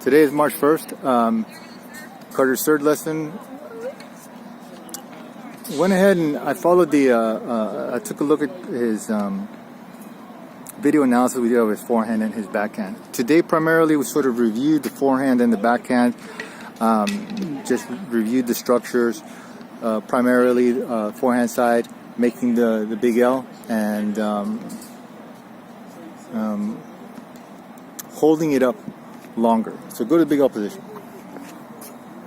Today is March 1st. Carter's third lesson. Went ahead and I followed I took a look at his video analysis we did of his forehand and his backhand. Today primarily we sort of reviewed the forehand and the backhand. Just reviewed the structures, primarily forehand side, making the big L and holding it up longer. So go to the big L position.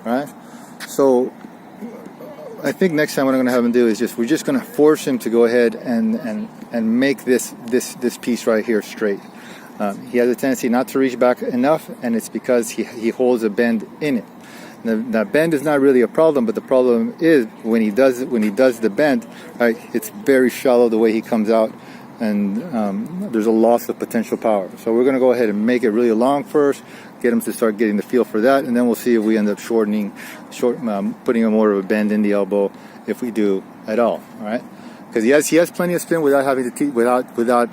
All right. So I think next time what I'm going to have him do is we're just going to force him to go ahead and make this piece right here straight. He has a tendency not to reach back enough, and it's because he holds a bend in it. That bend is not really a problem, but the problem is when he does the bend, right? It's very shallow the way he comes out, and there's a loss of potential power. So we're going to go ahead and make it really long first, get him to start getting the feel for that, and then we'll see if we end up putting a more of a bend in the elbow, if we do at all. All right, because he has plenty of spin without having to without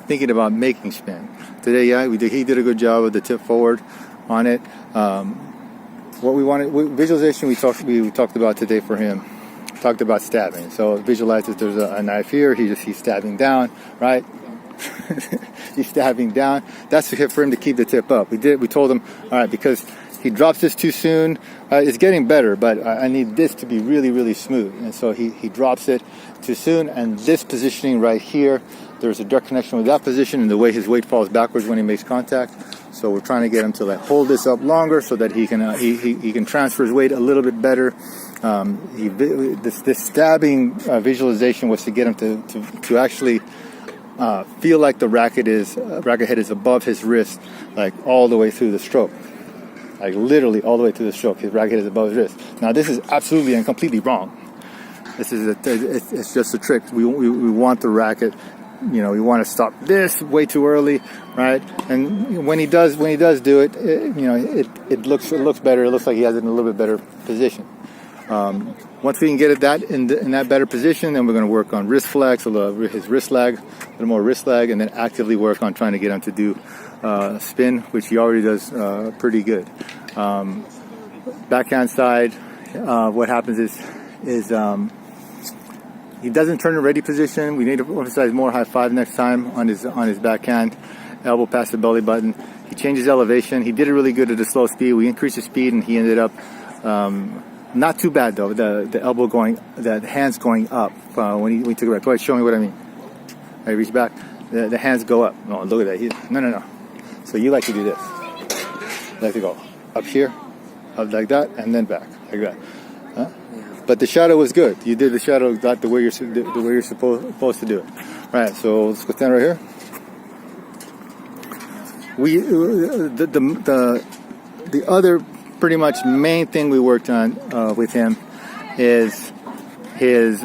thinking about making spin. Today, yeah, he did a good job of the tip forward on it. What we wanted, visualization, we talked about today for him. Talked about stabbing. So visualize that there's a knife here. He's stabbing down, right? He's stabbing down. That's for him to keep the tip up. We told him, all right, because he drops this too soon. It's getting better, but I need this to be really, really smooth. And so he drops it too soon. And this positioning right here, there's a direct connection with that position and the way his weight falls backwards when he makes contact. So we're trying to get him to hold this up longer so that he can transfer his weight a little bit better. This stabbing visualization was to get him to actually feel like the racket head is above his wrist, like all the way through the stroke, like literally all the way through the stroke. His racket head is above his wrist. Now this is absolutely and completely wrong. It's just a trick. We want the racket. We want to stop this way too early, right? And when he does do it, it looks better. It looks like he has it in a little bit better position. Once we can get it in that better position, then we're going to work on wrist flex, his wrist lag, a little more wrist lag, and then actively work on trying to get him to do spin, which he already does pretty good. Backhand side, what happens is he doesn't turn in ready position. We need to emphasize more high five next time on his backhand, elbow past the belly button. He changes elevation. He did it really good at a slow speed. We increased his speed, and he ended up not too bad though. The hands going up when he took it back. Go ahead, show me what I mean. I reach back. The hands go up. No, look at that. No. So you like to do this. You like to go up here, up like that, and then back like that. Huh? But the shadow was good. You did the shadow not the way you're supposed to do it. All right, so let's go stand right here. The other pretty much main thing we worked on with him is his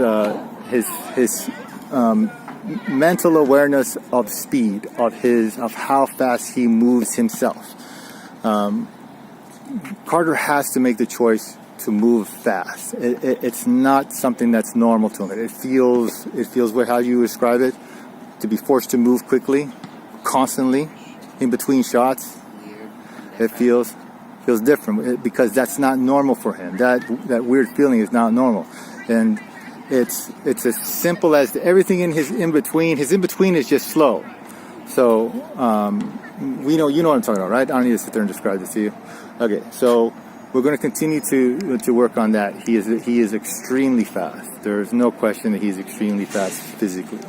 mental awareness of speed, of how fast he moves himself. Carter has to make the choice to move fast. It's not something that's normal to him. It feels how you describe it, to be forced to move quickly, constantly, in between shots. It feels different because that's not normal for him. That weird feeling is not normal, and it's as simple as everything in his in between. His in between is just slow. So you know what I'm talking about, right? I don't need to sit there and describe this to you. Okay, so we're going to continue to work on that. He is extremely fast. There's no question that he's extremely fast physically.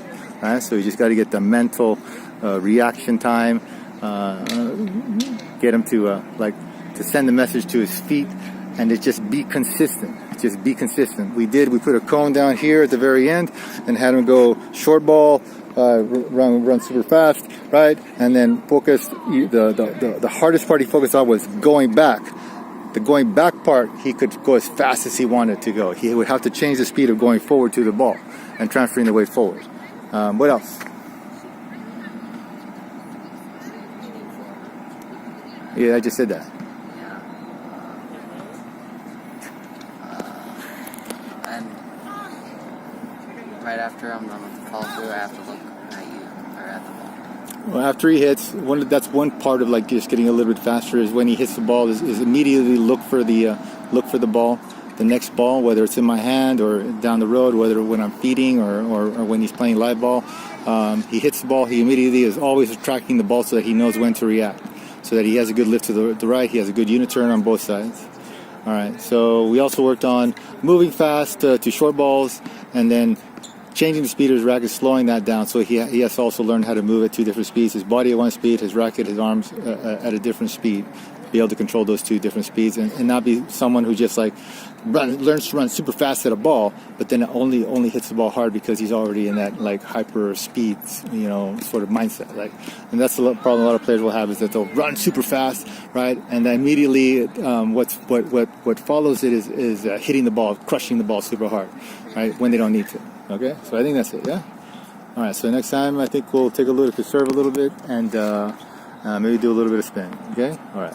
Right? So you just got to get the mental reaction time. Get him to send the message to his feet, and to just be consistent. Just be consistent. We put a cone down here at the very end and had him go short ball, run super fast, right? And then focus. The hardest part he focused on was going back. The going back part, he could go as fast as he wanted to go. He would have to change the speed of going forward to the ball and transferring the weight forward. What else? Yeah, I just said that. And right after I'm done with the follow through, I have to look at you or at the ball. Well, after he hits, that's one part of like just getting a little bit faster is when he hits the ball is immediately look for the ball, the next ball, whether it's in my hand or down the road, whether when I'm feeding or when he's playing live ball. He hits the ball, he immediately is always tracking the ball so that he knows when to react, so that he has a good lift to the right, he has a good unit turn on both sides. All right, so we also worked on moving fast to short balls and then changing the speed of his racket, slowing that down. So he has to also learn how to move at two different speeds. His body at one speed, his racket, his arms at a different speed. Be able to control those two different speeds and not be someone who just like learns to run super fast at a ball, but then only hits the ball hard because he's already in that like hyper speed, sort of mindset. Like, and that's the problem a lot of players will have is that they'll run super fast, right? And then immediately, what follows it is hitting the ball, crushing the ball super hard, right? When they don't need to. Okay, so I think that's it. Yeah. All right. So next time I think we'll take a look at the serve a little bit and maybe do a little bit of spin. Okay. All right.